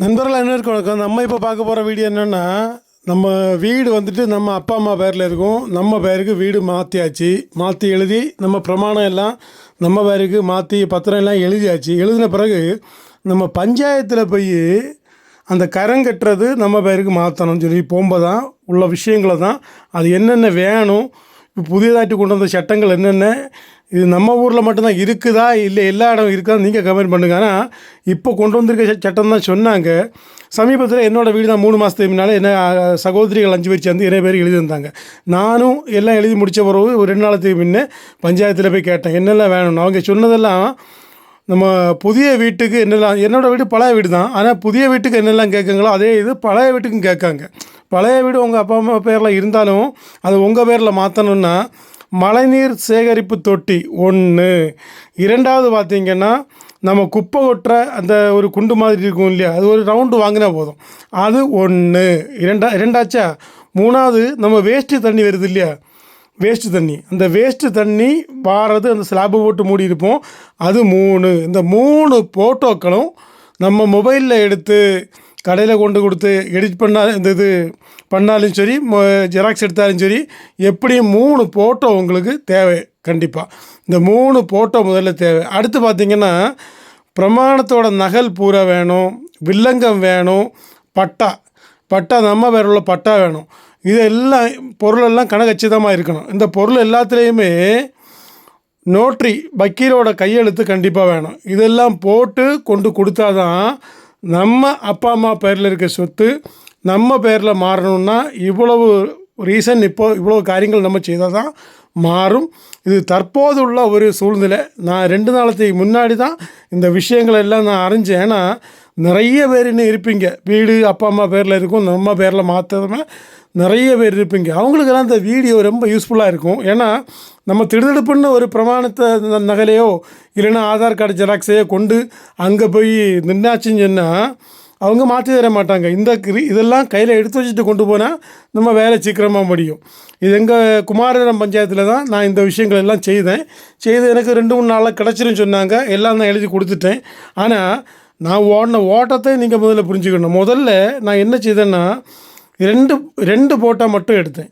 நண்பர்கள் அனைவருக்கும் வணக்கம். நம்ம இப்போ பார்க்க போகிற வீடியோ என்னென்னா, நம்ம வீடு வந்துட்டு நம்ம அப்பா அம்மா பேரில் இருக்கும். நம்ம பேருக்கு வீடு மாற்றி எழுதி நம்ம பிரமாணம் எல்லாம் நம்ம பேருக்கு மாற்றி பத்திரம் எல்லாம் எழுதியாச்சு. எழுதின பிறகு நம்ம பஞ்சாயத்தில் போய் அந்த கரம் கட்டுறது நம்ம பேருக்கு மாற்றணும்னு சொல்லி போகும்போது தான் உள்ள விஷயங்களை தான் அது என்னென்ன வேணும், இப்போ புதியதாட்டி கொண்டு வந்த சட்டங்கள் என்னென்ன, இது நம்ம ஊரில் மட்டும்தான் இருக்குதா இல்லை எல்லா இடம் இருக்குதா நீங்கள் கமெண்ட் பண்ணுங்க. ஆனால் இப்போ கொண்டு வந்திருக்க சட்டம் தான் சொன்னாங்க. சமீபத்தில் என்னோடய வீடு தான் 3 மாதத்துக்கு முன்னால் என்ன சகோதரிகள் 5 பேர் சேர்ந்து நிறைய பேர் எழுதியிருந்தாங்க. நானும் எல்லாம் எழுதி முடித்த பிறகு ஒரு 2 நாளுக்கு முன்னே பஞ்சாயத்தில் போய் கேட்டேன் என்னெல்லாம் வேணும்னு. அவங்க சொன்னதெல்லாம் நம்ம புதிய வீட்டுக்கு என்னெல்லாம், என்னோடய வீடு பழைய வீடு தான், ஆனால் புதிய வீட்டுக்கு என்னெல்லாம் கேட்குங்களோ அதே இது பழைய வீட்டுக்கும் கேட்காங்க. பழைய வீடு உங்கள் அப்பா அம்மா பேரில் இருந்தாலும் அது உங்கள் பேரில் மாற்றணுன்னா மழைநீர் சேகரிப்பு தொட்டி 1, 2வது பார்த்திங்கன்னா நம்ம குப்பை கொட்டுற அந்த ஒரு குண்டு மாதிரி இருக்கும் இல்லையா, அது ஒரு ரவுண்டு வாங்கினா போதும், அது 1. 2ஆச்சா. 3வது நம்ம வேஸ்ட்டு தண்ணி வருது இல்லையா, வேஸ்ட்டு தண்ணி, அந்த வேஸ்ட்டு தண்ணி வாரது அந்த ஸ்லாப்பு போட்டு மூடி இருப்போம், அது 3. இந்த 3 ஃபோட்டோக்களும் நம்ம மொபைலில் எடுத்து கடையில் கொண்டு கொடுத்து எடிட் பண்ணால் இந்த இது பண்ணாலும் சரி, ஜெராக்ஸ் எடுத்தாலும் சரி, எப்படியும் 3 ஃபோட்டோ உங்களுக்கு தேவை கண்டிப்பாக. இந்த 3 ஃபோட்டோ முதல்ல தேவை. அடுத்து பார்த்திங்கன்னா பிரமாணத்தோட நகல் பூரா வேணும், வில்லங்கம் வேணும், பட்டா நம்ம பேர் உள்ள பட்டா வேணும். இதெல்லாம் பொருளெல்லாம் கணக்கச்சிதமாக இருக்கணும். இந்த பொருள் எல்லாத்துலேயுமே நோட்ரி வக்கீலோட கையெழுத்து கண்டிப்பாக வேணும். இதெல்லாம் போட்டு கொண்டு கொடுத்தா தான் நம்ம அப்பா அம்மா பேரில் இருக்க சொத்து நம்ம பேரில் மாறணும்னா இவ்வளவு ரீசன், இவ்வளோ காரியங்கள் நம்ம செய்தால் தான் மாறும். இது தற்போது உள்ள ஒரு சூழ்நிலை. நான் 2 நாளைக்கு முன்னாடி தான் இந்த விஷயங்கள் எல்லாம் நான் அறிஞ்சேன். ஏன்னா நிறைய பேர் இன்னும் இருப்பீங்க, வீடு அப்பா அம்மா பேரில் இருக்கும், நம்ம பேரில் மாற்றாமல் நிறைய பேர் இருப்பீங்க. அவங்களுக்கெல்லாம் இந்த வீடியோ ரொம்ப யூஸ்ஃபுல்லாக இருக்கும். ஏன்னா நம்ம திடுதிடுப்புன்னு ஒரு பிரமாணத்தை நகலையோ இல்லைன்னா ஆதார் கார்டு ஜெராக்ஸையோ கொண்டு அங்கே போய் நின்னாச்சுன்னு சொன்னால் அவங்க மாற்றி தர மாட்டாங்க. இதெல்லாம் கையில் எடுத்து வச்சுட்டு கொண்டு போனால் நம்ம வேலை சீக்கிரமாக முடியும். இது எங்கள் குமாரபுரம் பஞ்சாயத்தில் தான் நான் இந்த விஷயங்கள் எல்லாம் செய்து எனக்கு 2-3 நாளில் கிடச்சிருன்னு சொன்னாங்க. எல்லாம் நான் எழுதி கொடுத்துட்டேன். ஆனால் நான் ஓட்டத்தை நீங்கள் முதல்ல புரிஞ்சுக்கணும். முதல்ல நான் என்ன செய்தேன்னா ரெண்டு ஃபோட்டோ மட்டும் எடுத்தேன்.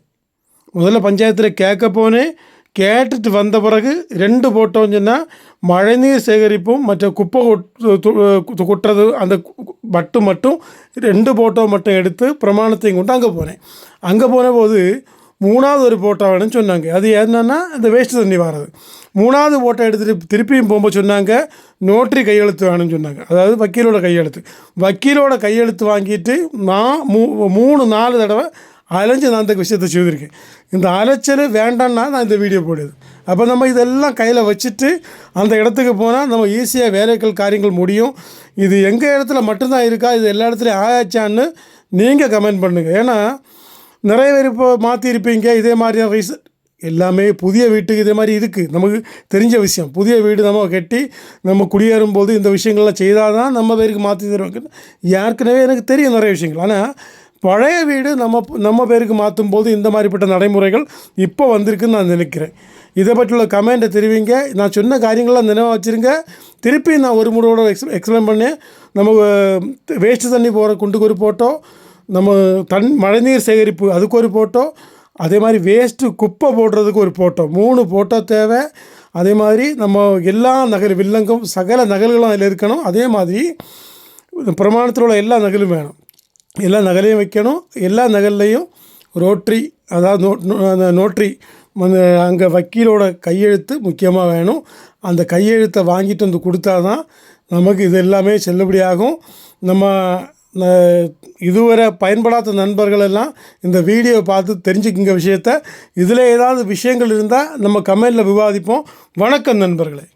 முதல்ல பஞ்சாயத்தில் கேட்க போனேன். கேட்டுட்டு வந்த பிறகு 2 ஃபோட்டோன்னு சொன்னால் மழைநீர் சேகரிப்பும் மற்ற குப்பை கொட்டுறது அந்த மட்டும் 2 ஃபோட்டோ மட்டும் எடுத்து பிரமாணத்தையும் கொண்டு அங்கே போனேன். அங்கே போன போது 3வது ஒரு ஃபோட்டோ வேணும்னு சொன்னாங்க. அது என்னன்னா இந்த வேஸ்ட்டு தண்ணி வர்றது. 3வது ஃபோட்டோ எடுத்துகிட்டு திருப்பியும் போகும்போது சொன்னாங்க நோட்ரி கையெழுத்து வேணும்னு சொன்னாங்க. அதாவது வக்கீலோட கையெழுத்து வாங்கிட்டு நான் 3-4 தடவை அலைஞ்சு நான் இந்த விஷயத்தை செய்திருக்கேன். இந்த அலைச்சல் வேண்டான்னா நான் இந்த வீடியோ போடுது. அப்போ நம்ம இதெல்லாம் கையில் வச்சுட்டு அந்த இடத்துக்கு போனால் நம்ம ஈஸியாக வேலைகள் காரியங்கள் முடியும். இது எங்கள் இடத்துல மட்டும்தான் இருக்கா, இது எல்லா இடத்துலையும் ஆயாச்சான்னு நீங்கள் கமெண்ட் பண்ணுங்கள். ஏன்னா நிறைய பேர் இப்போ மாற்றிருப்பீங்க. இதே மாதிரியான ரீசன் எல்லாமே புதிய வீட்டுக்கு இதே மாதிரி இருக்குது. நமக்கு தெரிஞ்ச விஷயம். புதிய வீடு நம்ம கட்டி நம்ம குடியேறும் போது இந்த விஷயங்கள்லாம் செய்தால் தான் நம்ம பேருக்கு மாற்றி தருவாங்க. ஏற்கனவே எனக்கு தெரியும் நிறைய விஷயங்கள். ஆனால் பழைய வீடு நம்ம பேருக்கு மாற்றும் போது இந்த மாதிரிப்பட்ட நடைமுறைகள் இப்போ வந்திருக்குன்னு நான் நினைக்கிறேன். இதை பற்றியுள்ள கமெண்ட்டை தெரிவிங்க. நான் சொன்ன காரியங்கள்லாம் நினைவாக வச்சுருங்க. திருப்பி நான் ஒரு முறையோட எக்ஸ்பிளைன் பண்ணேன். நம்ம வேஸ்ட்டு தண்ணி போகிற குண்டுக்கு ஒரு ஃபோட்டோ, நம்ம மழைநீர் சேகரிப்பு அதுக்கு ஒரு ஃபோட்டோ, அதே மாதிரி வேஸ்ட்டு குப்பை போடுறதுக்கு ஒரு ஃபோட்டோ, 3 ஃபோட்டோ தேவை. அதே மாதிரி நம்ம எல்லா வில்லங்கம் சகல நகல்களும் அதில் இருக்கணும். அதே மாதிரி பிரமாணத்தில் உள்ள எல்லா நகலும் வேணும். எல்லா நகலையும் வைக்கணும். எல்லா நகல்லையும் ரோட்ரி, அதாவது நோட்ரி அங்கே வக்கீலோட கையெழுத்து முக்கியமாக வேணும். அந்த கையெழுத்தை வாங்கிட்டு வந்து கொடுத்தா தான் நமக்கு இது எல்லாமே செல்லுபடியாகும். நம்ம இதுவரை பயன்படாத நண்பர்கள் எல்லாம் இந்த வீடியோவை பார்த்து தெரிஞ்சுக்குங்க விஷயத்தை. இதில் ஏதாவது விஷயங்கள் இருந்தால் நம்ம கமெண்டில் விவாதிப்போம். வணக்கம் நண்பர்களே.